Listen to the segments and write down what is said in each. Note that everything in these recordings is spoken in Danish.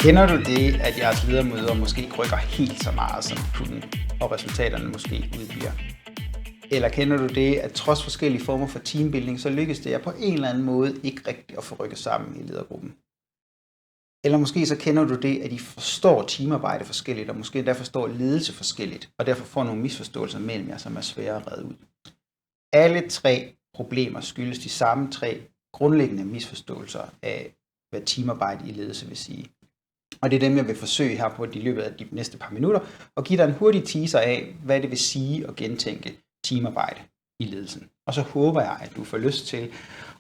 Kender du det, at jeres ledermøder måske ikke rykker helt så meget, som kunne, og resultaterne måske udbliver? Eller kender du det, at trods forskellige former for teambuilding, så lykkes det jer på en eller anden måde ikke rigtigt at få rykket sammen i ledergruppen? Eller måske så kender du det, at I forstår teamarbejde forskelligt, og måske derfor forstår ledelse forskelligt, og derfor får nogle misforståelser mellem jer, som er svære at redde ud. Alle tre problemer skyldes de samme tre grundlæggende misforståelser af, hvad teamarbejde i ledelse vil sige. Og det er dem, jeg vil forsøge her på i løbet af de næste par minutter, og give dig en hurtig teaser af, hvad det vil sige at gentænke teamarbejde i ledelsen. Og så håber jeg, at du får lyst til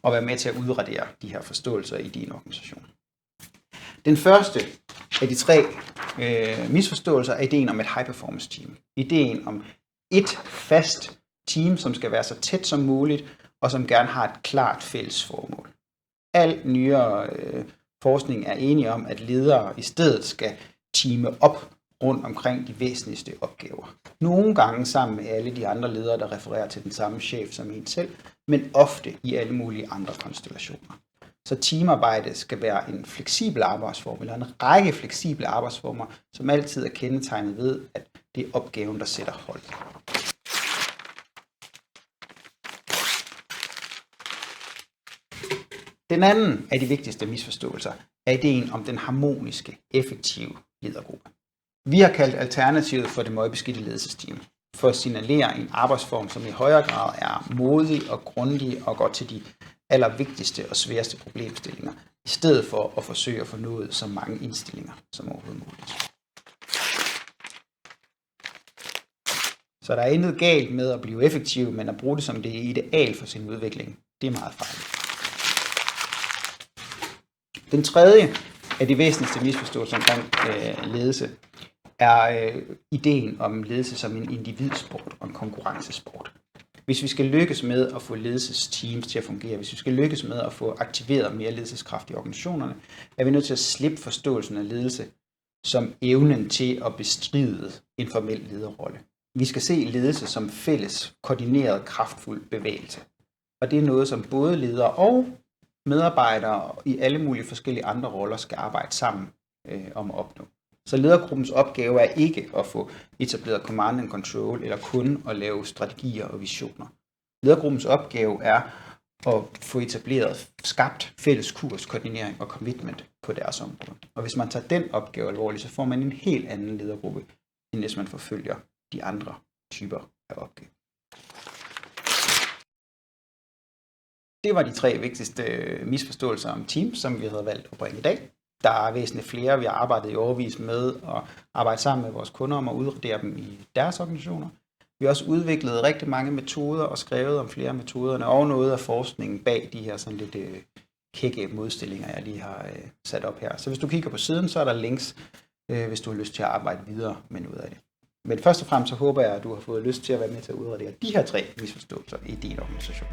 at være med til at udradere de her forståelser i din organisation. Den første af de tre misforståelser er ideen om et high-performance team. Ideen om et fast team, som skal være så tæt som muligt, og som gerne har et klart fælles formål. Al nyere forskning er enige om, at ledere i stedet skal teame op rundt omkring de væsentligste opgaver. Nogle gange sammen med alle de andre ledere, der refererer til den samme chef som en selv, men ofte i alle mulige andre konstellationer. Så teamarbejde skal være en fleksibel arbejdsform, eller en række fleksible arbejdsformer, som altid er kendetegnet ved, at det er opgaven, der sætter hold. Den anden af de vigtigste misforståelser er ideen om den harmoniske, effektive ledergruppe. Vi har kaldt alternativet for det møgbeskidte ledelsesteam, for at signalere en arbejdsform, som i højere grad er modig og grundig og går til de allervigtigste og sværeste problemstillinger, i stedet for at forsøge at få nået så mange indstillinger som overhovedet muligt. Så der er intet galt med at blive effektiv, men at bruge det som det ideal for sin udvikling, det er meget farligt. Den tredje af de væsentligste misforståelser omkring ledelse er ideen om ledelse som en individsport og en konkurrencesport. Hvis vi skal lykkes med at få ledelsesteams til at fungere, hvis vi skal lykkes med at få aktiveret mere ledelseskraft i organisationerne, er vi nødt til at slippe forståelsen af ledelse som evnen til at bestride en formel lederrolle. Vi skal se ledelse som fælles, koordineret, kraftfuld bevægelse. Og det er noget, som både ledere og medarbejdere i alle mulige forskellige andre roller skal arbejde sammen om at opnå. Så ledergruppens opgave er ikke at få etableret command and control, eller kun at lave strategier og visioner. Ledergruppens opgave er at få etableret, skabt fælles kurs, koordinering og commitment på deres område. Og hvis man tager den opgave alvorligt, så får man en helt anden ledergruppe, end hvis man forfølger de andre typer af opgaver. Det var de tre vigtigste misforståelser om teams, som vi havde valgt at bringe i dag. Der er væsentligt flere, vi har arbejdet i årevis med at arbejde sammen med vores kunder om at udradere dem i deres organisationer. Vi har også udviklet rigtig mange metoder og skrevet om flere af metoderne og noget af forskningen bag de her sådan lidt kække modstillinger, jeg lige har sat op her. Så hvis du kigger på siden, så er der links, hvis du har lyst til at arbejde videre med noget af det. Men først og fremmest så håber jeg, at du har fået lyst til at være med til at udradere de her tre misforståelser i din organisation.